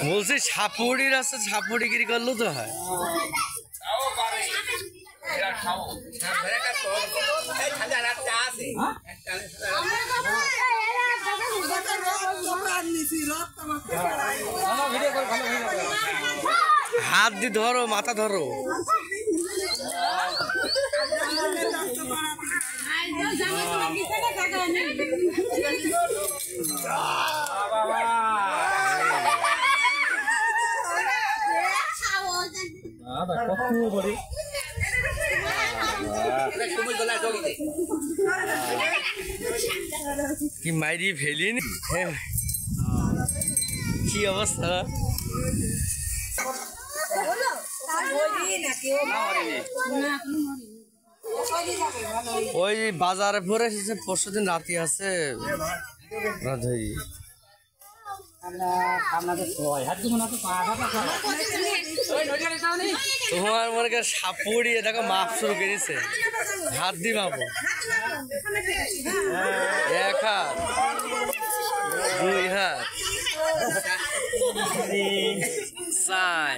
বলছি সাপুড়ির আছে, সাপুড়িগিরি করলো তো হয়। হাত দিয়ে ধরো, মাথা ধরো। কি মাইরি ফেলিনি, কি অবস্থা। ওই বাজারে পরে এসেছে, পরশু দিন রাতে আছে তোমার মনে কর সাপুড়ি দেখো মাপ শুরু করেছে, হাত দিয়ে মাপো। এক হাত, দুই হাত, চার।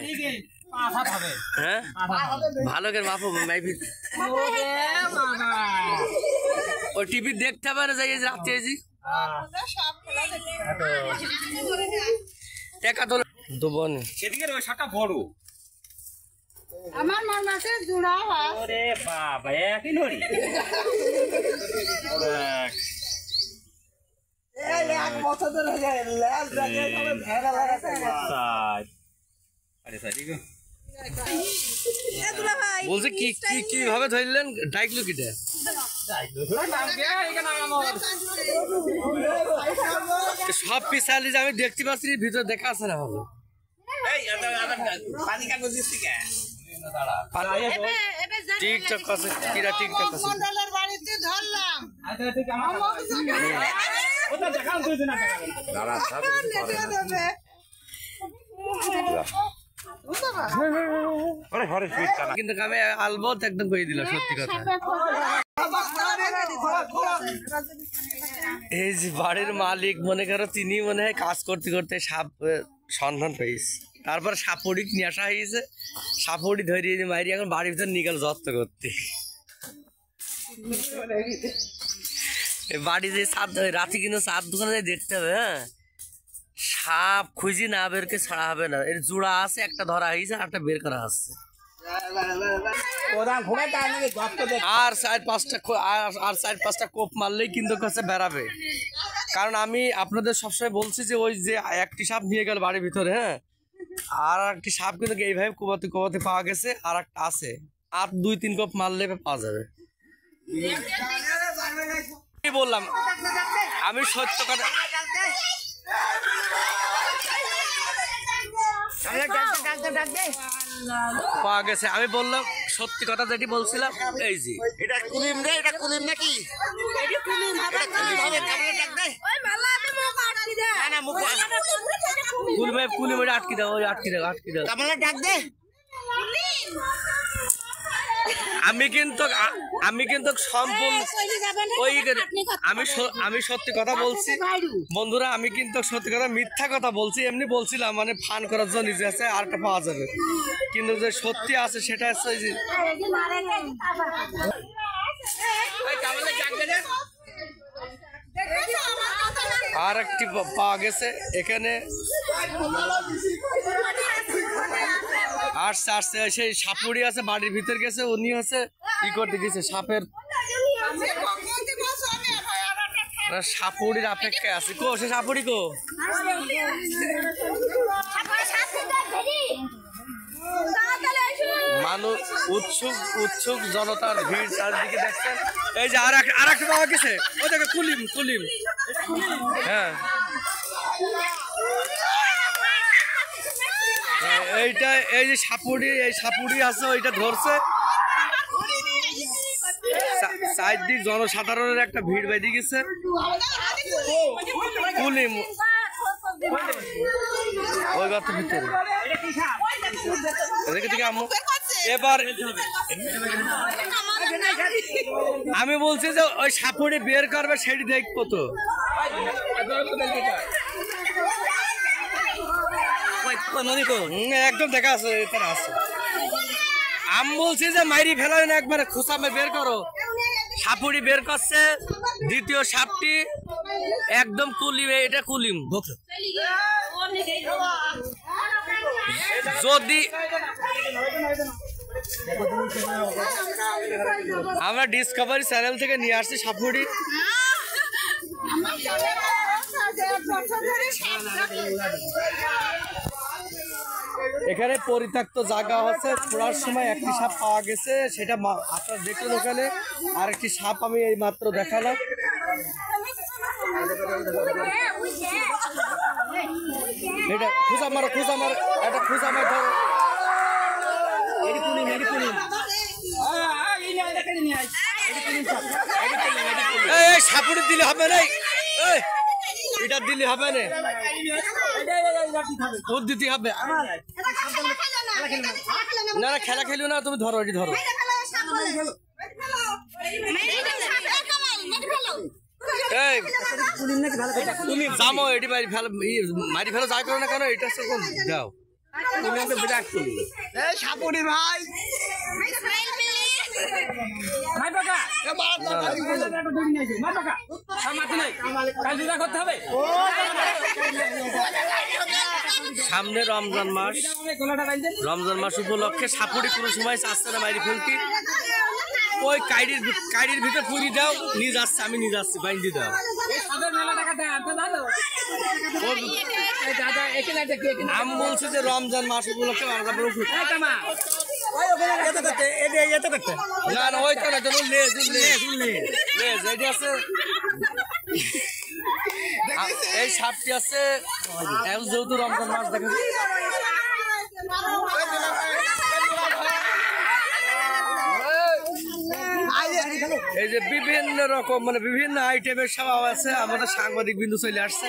হ্যাঁ ভালো করে মাপো। ওই টিভি দেখতে হবে না, যাই রাতে এসি টাকা তো দেবন। সেদিকে ওই শাটা বড় আমার মন আছে জুড়া। ওরে বাবা, একই নড়ি। এক বছর ধরে যায় ল্যাব জাগে তবে ভেড়া লাগাতে। আরে সাইড গো বলছে কি কি কিভাবে ধরলেন, ডাইকলো কিটা? সব পিছালি যে আমি দেখতে পাচ্ছি, ভিতরে দেখা আছে না হবে। টিকটক আছে, কিরা টিকটক আছে। কিন্তু আমি আলবত একদম কই দিলাম সত্যি কথা। এই যে বাড়ির মালিক মনে করো, তিনি মনে হয় কাজ করতে করতে সাপ সন্ধান পেয়েছে, তারপর সাপুড়ি নিয়ে আসা হয়েছে, সাপুড়ি ধরিয়ে মারি এখন বাড়ির ভিতর নিকাল যত্ন করতে। বাড়ি যে সাপ রাতে কিন্তু সাপ দোকানে দেখতে হবে। হ্যাঁ, সাপ খুঁজি না বেরকে ছাড়া হবে না। এর জোড়া আছে, একটা ধরা হয়েছে, একটা বের করা আছে। আর চার পাঁচটা কোপ মারলেই কিন্তু কাছে বেড়াবে। কারণ আমি আপনাদের সবসময় বলছি যে ওই যে একটি সাপ নিয়ে গেল বাড়ির ভিতরে, হ্যাঁ, আর একটি সাপ কিন্তু এইভাবে কোপাতে কোপাতে পাওয়া গেছে, আর একটা আছে, আর 2-3 কোপ মারলে পাওয়া যাবে। কি বললাম আমি সত্য কথা, পাওয়া গেছে। আমি বললাম সত্যি কথা যেটি বলছিলাম। এই যে এটা কুলিম রে, এটা কুলিম নাকি? কুলিম আটকে দাও, ওই আটকে দাও, আটকে দাও। ডাক দে। আমি কিন্তু সম্পূর্ণ ওই আমি সত্যি কথা বলছি বন্ধুরা, আমি কিন্তু সত্যি কথা, মিথ্যা কথা বলছি, এমনি বলছিলাম মানে ফান করার জন্য নিজে আছে, আরেকটা পাওয়া যাবে, কিন্তু যে সত্যি আছে সেটা হচ্ছে যে আর একটি পাওয়া গেছে এখানে। আসছে আসছে সেই সাপুড়ি আছে, বাড়ির ভিতর গেছে, উনি হচ্ছে ই করতে গেছে সাপের সাপুড়ির অপেক্ষায় আছে। কো সে সাপুড়ি কো? মানুষ উৎসুক জনতার ভিড় চারদিকে দেখছেন। এই যে আর একটা পাওয়া গেছে, ওই দেখো কুলিম। হ্যাঁ, এইটা এই যে সাপুড়ি আছে, ওইটা ধরছে। চারদিক জনসাধারণের একটা ভিড় বেঁধে গেছে। কুলিম ওই গর্তের ভিতরে দেখে আম্মু এবার আমি বলছি যে ওই সাপুড়ি বের করবে সেটি দেখবো তো। একদম দেখা আছে, এখানে আছে। আমি বলছি যে মাইরি ফেলাই না, একবারে খুসামে বের করো। সাপুড়ি বের করছে, দ্বিতীয় সাপটি একদম কুলিম, এটা কুলিম। যদি আমরা ডিসকভারি চ্যানেল থেকে নিয়ে আসছি সাপুড়ি, এখানে পরিত্যক্ত জায়গা হচ্ছে। ছোড়ার সময় একটি সাপ পাওয়া গেছে, সেটা আপনারা দেখলেন ওখানে। আর একটি সাপ আমি এই মাত্র দেখালাম। এটা খুঁজা মারো, খুঁজা মারো, এটা খুঁজা মার ধরো। এই সাপুড়ি দিলে হবে না, এটা দিলে হবে না, তোর দিতে হবে না। না খেলা খেলিও না, তুমি ধরো, এটি ধরো। জামো এটি মারি ফেলো, যা করো না কেন, এটা দাও। সাপুড়ি ভাই সামনে রমজান মাস, রমজান মাস উপলক্ষে সাপুড়ি কোনো সময় আসছে না মাইরি ফেলতি। ওই কাইডির ভিতরে পুরি দাও, নিয়ে যাচ্ছে, আমি নিয়ে যাচ্ছি, বাইন্দি দাও। আমি বলছি যে রমজান মাস উপলক্ষে না না, ওই তো না, আছে। এই সাপটি আছে, যেহেতু রমজান মাস দেখা এই যে বিভিন্ন রকম মানে বিভিন্ন আইটেমের সব আছে। আমাদের সাংবাদিক বিন্দু চলে আসছে,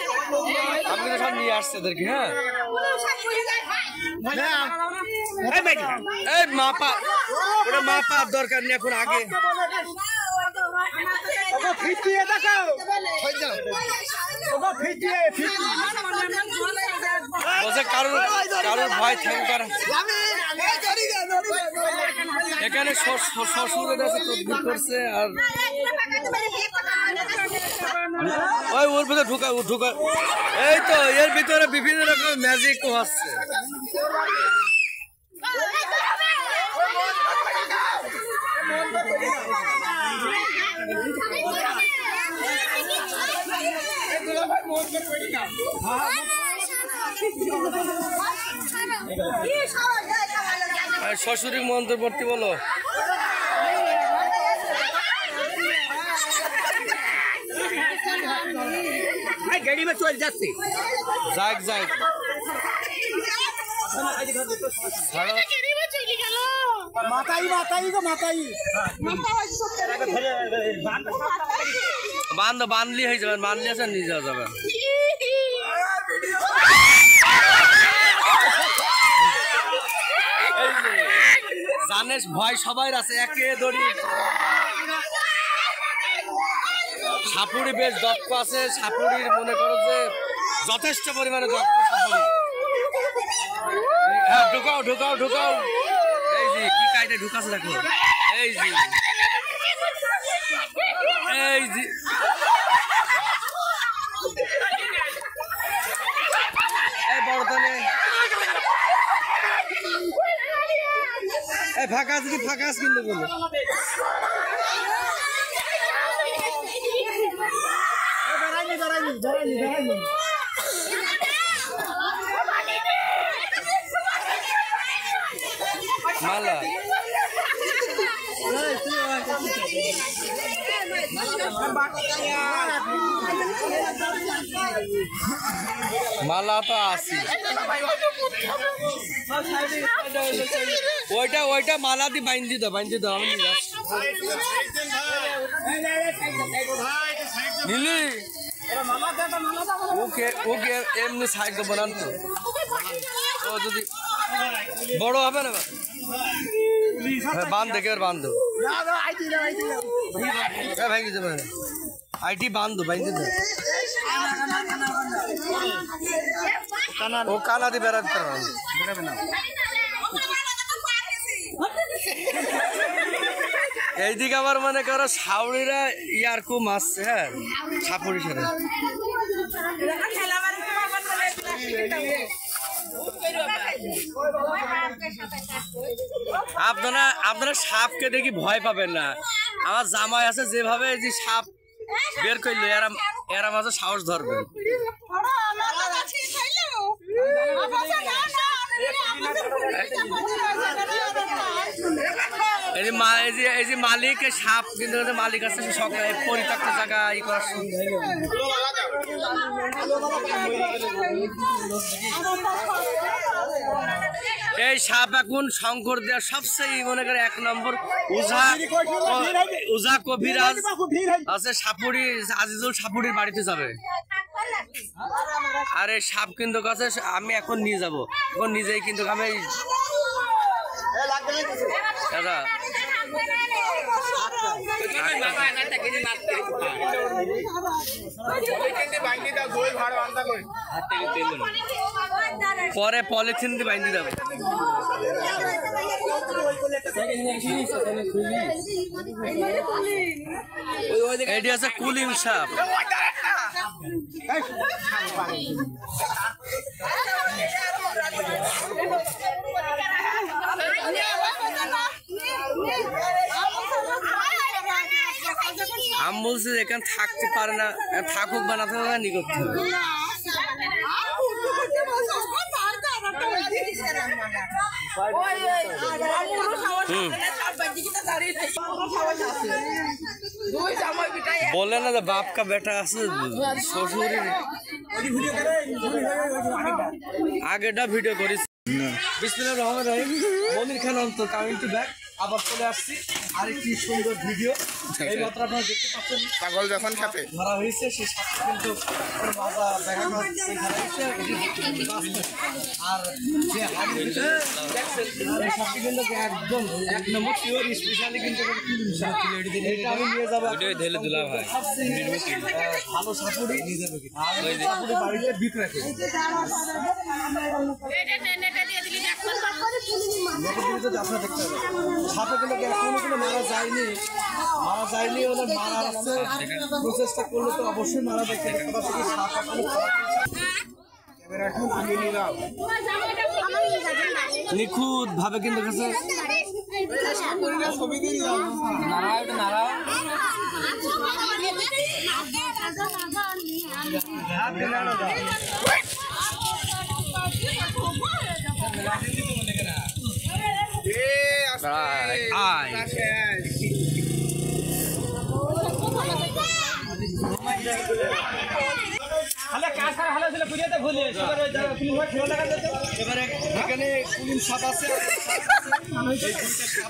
আমি কিন্তু সব নিয়ে আসছে এদেরকে। হ্যাঁ এই মাপা, ওটা মাপা দরকার নেই এখন, আগে কারোর ভয় থাকবে। এখানে শ্বশুরের কাছে তদবির করছে, আর ওই ওর ভিতরে ঢুকা। এই তো এর ভিতরে বিভিন্ন রকম ম্যাজিক হচ্ছে। শ্বশুরি মন্ত্রবর্তী বলো, গাড়ি में चल जाते যাক যাক বানলি হয়ে যাবে, বানলি আছে নিয়ে যাওয়া যাবে। জানিস ভয় সবাই আছে, একে দড়ি। সাপুড়ি বেশ দক্ষ আছে, সাপুড়ির মনে করো যে যথেষ্ট পরিমাণে দক্ষ সাপুড়ি। হ্যাঁ ঢুকাও ঢুকাও ঢুকাও, এই যে কি কায়দা ঢুকাছে দেখো, এই যে এই যে এই বড় দানে এই ফাঁকা আছে কি, ফাঁকা আছে কিন্তু বলো। মালা মালা তো আসি, ওইটা ওইটা মালা দিয়ে বাইন্দি দাও, বাইন্দি দাও। আমি নিলি ওকে ওকে এমনি সাইড বানান তো, ও যদি বড় হবে না। বান্ধ দেখে বান্ধব ভেঙে যাবে আইটি বান্ধব ভেঙে যাবে ও কানা দিয়ে বেড়াতে বেড়াবে না এইদিকে আমার মনে করো সাউরিরা ইয়ার কু মারছে হ্যাঁ সাপুরি সাথে আপনারা সাপকে দেখি ভয় পাবেন না আমার জামাই আছে যেভাবে যে সাপ বের করলো এরা মাঝে সাহস ধরবে এই যে মালিক সাপ কিন্তু মালিক আছে সকালে পরিত্যক্ত জায়গা ই করার এই সাপ এখন শঙ্কর দেওয়ার সবচেয়ে মনে করে 1 নম্বর উজা কবিরাজ আছে সাপুরি আজিজুল সাপুরির বাড়িতে যাবে আর এই সাপ কিন্তু কাছে আমি এখন নিয়ে যাব এখন নিজেই কিন্তু আমি দাদা পরে পলিথিন দিয়ে বাইন্ধে যাবে এটি আছে কুলিম সাপ আমি বলছি এখানে থাকতে পারে না থাকুক বা না থাকুক নি করতে হবে बोले ना बाप का बेटा शशुर आगे भिडियो करिस बिस्मिल्लाहिर रहमानिर रहीम মনির খান অন্তর কামিং টু ব্যাক আবার চলে আসছি আরেকটি সুন্দর ভিডিও এই মাত্র আপনারা দেখতে পাচ্ছেন পাগল যখন সাপে ধরা হয়েছে সেই সাপটা কিন্তু মাজা দেখানো হচ্ছে আর যে হাড়ি দেখছেন এই সাপটি কিন্তু একদম 1 নম্বর পিওর স্পেশালি কিন্তু এটা আমি নিয়ে যাব ভিডিও ঢেলে দিলা ভাই ভালো সাপুরি নিয়ে যাবে কি ওই সাপুরি বাড়িতে বিক্রি করে এটা নেটে দিয়ে দিলি দেখুন আপনারা দেখতে পাবেন সাপগুলো এখনো মারা যায়নি ওরা মারা আছে প্রচেষ্টা করলে তো অবশ্যই মারা দেখতে পাচ্ছি সাপ এখনো নিখুঁত ভাবে কিন্তু কাছে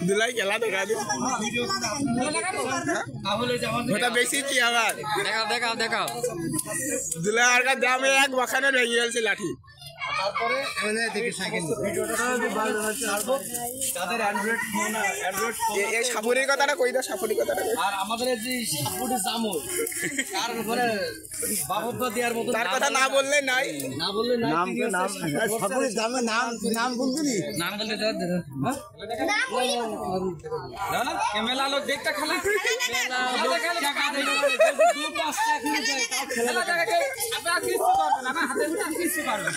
দুলাই খেলা দেখা বেশি কি আবার দেখাও দুলাই দামে 1 বখানে ভেঙে গেছে লাঠি তারপরে দেখি সাইকেল তাদের অ্যান্ড্রয়েড ফোন এই সাপুরির কথাটা কই দাও সাপুরির কথাটা আর আমাদের যে সাপুরি জামল কার উপরে বাবুবা দেওয়ার মতো তার কথা না বললে নাই নাম সাপুরির দামে নাম বলবি নাম বলতে দাও না না ক্যামেরা লোক দেখতে খালা টাকা দেই দু পাঁচটা এখন যায় তাও খেলা টাকা আপনারা কিছু করবেন না হাতে কিছু পারবেন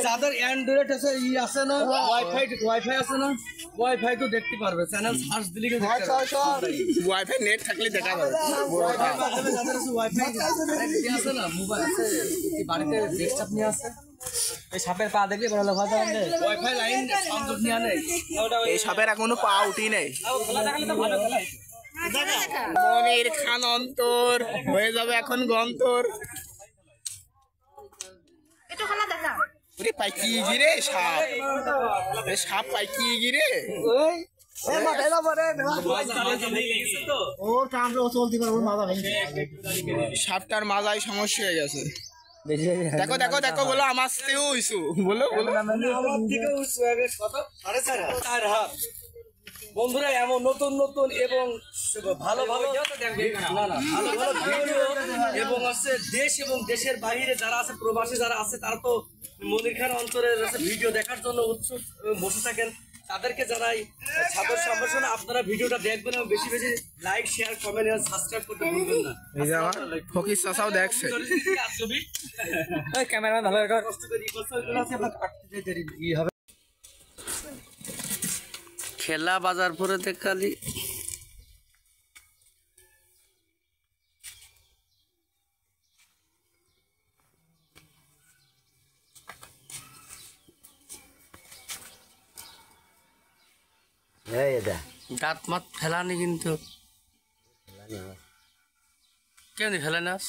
যাদের অ্যান্ড্রয়েড আছে আছে না ওয়াইফাই আছে না ওয়াইফাই তো দেখতে পারবে চ্যানেল সার্চ দিলে ওয়াইফাই নেট থাকলে দেখা যাবে ওয়াইফাই আছে না মোবাইল আছে বাড়িতে ডেস্কটপ নিয়ে আছে এই সাপের পা দেখলে বড় লোক হয়তো ওয়াইফাই লাইন সংযোগ নিয়ে নেই এই সাপের এখনো পা উঠি নাই মনির খান অন্তর হয়ে যাবে এখন গন্তর পাই কি গিরে সাপ সাপ পাই কি গিরে সাপটার মাজায় সমস্যা হয়ে গেছে। দেখো দেখো দেখো, বলো আমার থেকেও ইস্যু, বলো বলো। বন্ধুরা এমন নতুন নতুন এবং ভালো ভালো ভালো ভালো ভিডিও এবং হচ্ছে দেশ এবং দেশের বাইরে যারা আছে, প্রবাসী যারা আছে, তারা তো মনির খান অঞ্চলের ভিডিও দেখার জন্য উৎসুক বসে থাকেন। তাদেরকে জানাই সাদর সম্ভাষণ। আপনারা ভিডিওটা দেখবেন এবং বেশি বেশি লাইক, শেয়ার, কমেন্ট এবং সাবস্ক্রাইব করতে ভুলবেন না। এই যে আমার ফকির চাচাও দেখছে। ক্যামেরাম্যান ভালো কষ্ট করে হবে। খেলা বাজার পরে দেখালি দাঁত মাত ফেলানি, কিন্তু কেমনি ফেলে নাস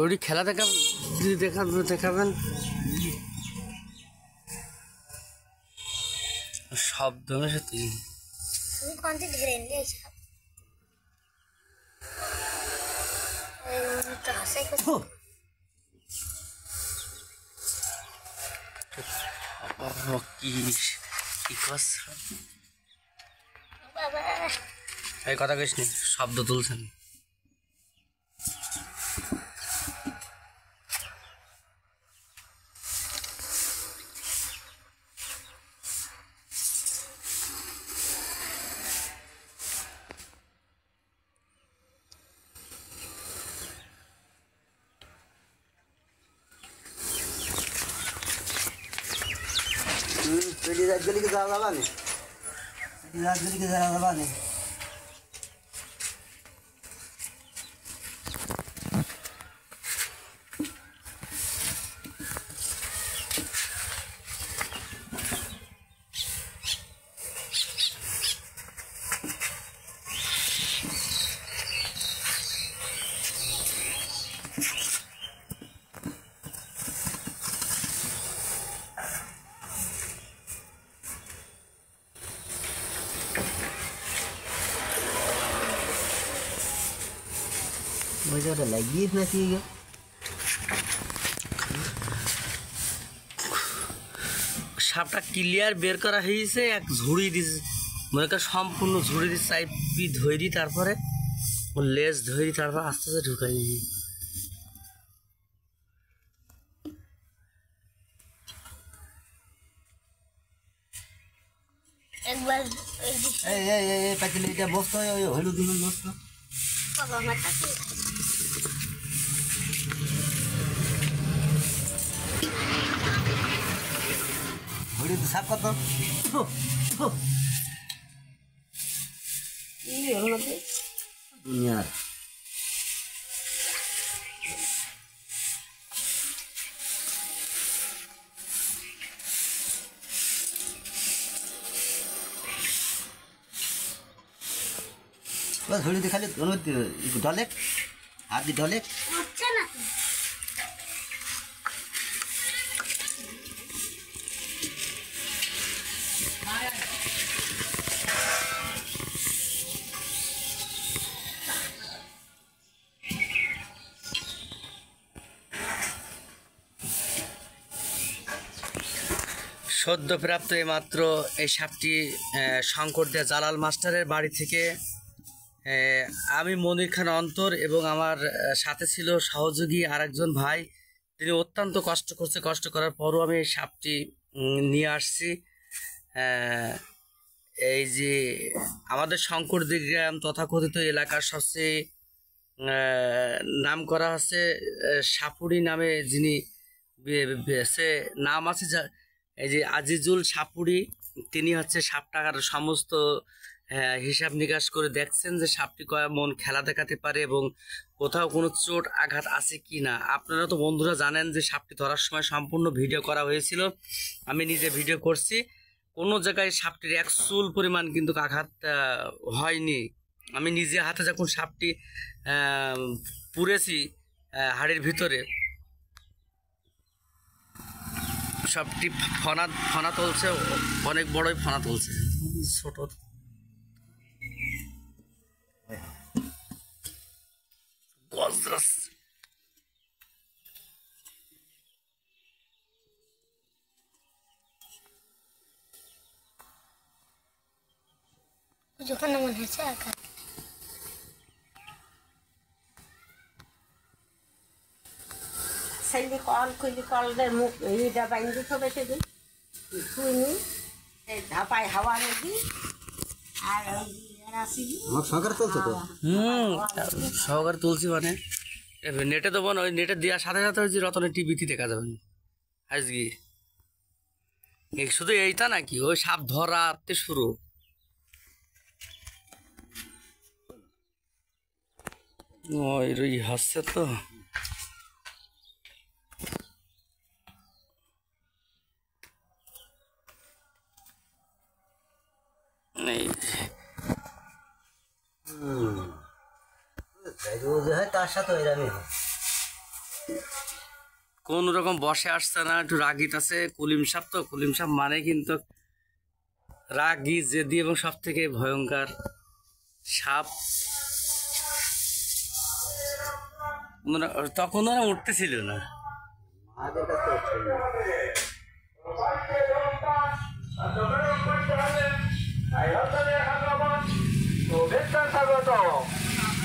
ওই খেলা দেখাবেন শব্দ সাথে এই কথা কইস নি, শব্দ তুলছেন। राजगली के ज़्यादा बाने, राजगली के ज़्यादा बाने। मजा लगी इतना चाहिए। সাপটা ক্লিয়ার বের করা হয়েছে, এক ঝুড়ি দিছে, মনে কর সম্পূর্ণ ঝুড়ি দিচ্ছে, চাইপি ধরি, তারপরে লেজ ধরি, তারপর আস্তে আস্তে ঢুকাই নিই। একবার এই পাতিলে এটা বসতো, ওই হলুদ হলুদ বসতো। বাবা মাথা হলুদ সাপ কত দুনিয়ার बस हळदी खाली डले आधी डले হচ্ছে না সদ্যপ্রাপ্ত এইমাত্র এই সাপটি শঙ্করদিয়া জালাল মাস্টারের বাড়ি থেকে আমি মনির খান অন্তর এবং আমার সাথে ছিল সহযোগী আরেকজন ভাই, তিনি অত্যন্ত কষ্ট করছে। কষ্ট করার পরও আমি এই সাপটি নিয়ে আসছি। এই যে আমাদের শঙ্করদিয়া গ্রাম তথাকথিত এলাকার সবচেয়ে নাম করা আছে সাপুড়ি নামে, যিনি সে নাম আছে এই যে আজিজুল সাপুড়ি, তিনি হচ্ছে সাপটার সমস্ত হিসাব নিকাশ করে দেখছেন যে সাপটি কয় মন খেলা দেখাতে পারে এবং কোথাও কোনো চোট আঘাত আছে কি না। আপনারা তো বন্ধুরা জানেন যে সাপটি ধরার সময় সম্পূর্ণ ভিডিও করা হয়েছিল, আমি নিজে ভিডিও করছি। কোনো জায়গায় সাপটির এক চুল পরিমাণ কিন্তু আঘাত হয়নি। আমি নিজে হাতে যখন সাপটি পুড়েছি হাড়ির ভিতরে, সাপটি ফনা তুলছে, অনেক বড়ই ফনা তুলছে। ছোট গজরাস যখন মনে হচ্ছে একা সেইলি কল খুলি কলের মুখ এইটা বাইন্দি থবে সেদিন শুনি এই ধাপায় হাওয়া রেখি আর আসিবি সহকারে তুলছি। মানে নেটে দেবো না, ওই নেটে দেওয়ার সাথে সাথে হচ্ছে রতনের টিভিতে দেখা যাবেন আজকে। শুধু এইটা নাকি, ওই সাপ ধরাতে শুরু। ওই হচ্ছে তো কোন রকম বসে আসছে না, একটু রাগিত আছে। কুলিম সাপ তো, কুলিম সাপ মানে কিন্তু রাগি, জেদি এবং সব থেকে ভয়ঙ্কর সাপ। তখন ওরা উঠতেছিল না।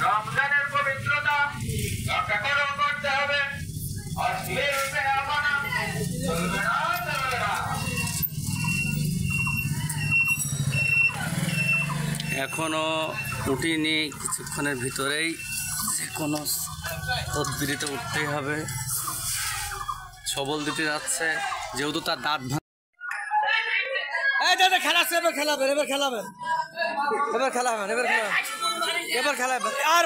রমজানের পবিত্রতা করতে হবে। এখনো উঠিনি, কিছুক্ষণের ভিতরেই যে কোনো তদবিরিতে উঠতেই হবে। সবল দিতে যাচ্ছে, যেহেতু তার দাঁত খেলাচ্ছে। এবার খেলাবেন, এবার খেলাবেন, এবার খেলাবেন, এবার খেলাবেন, এবার খেলাবেন। আর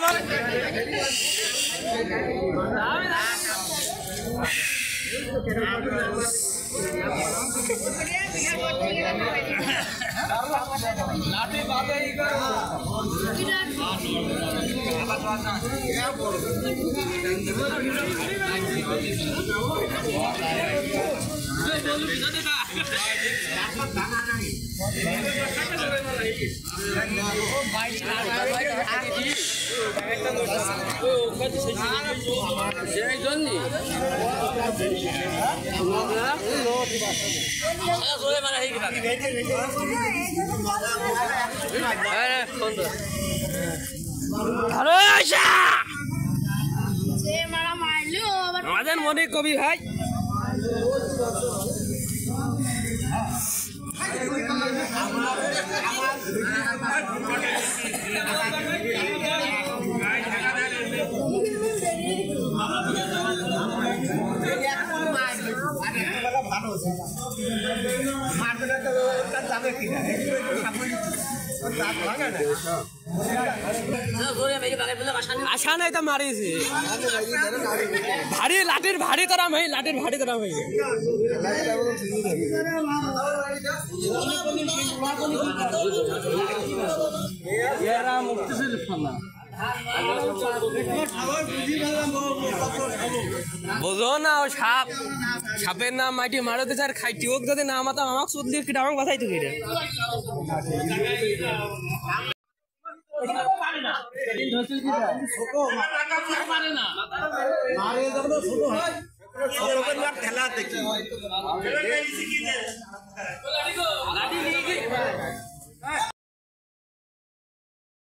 আমাদের মনে কবি ভাই আশা নাই তো মারিছে ভারী লাঠির ভারী তরাম হই, লাঠির ভারী তরাম হই। এরা মুক্তি বোঝো না ও সাপ, সাপের নাম মাটি মারতে চার খাইটি ওক যদি না মাতাম আমাকে সুদ দিয়ে কিটা আমাকে বাঁচাই তো কিটা। ঠেলা দেখি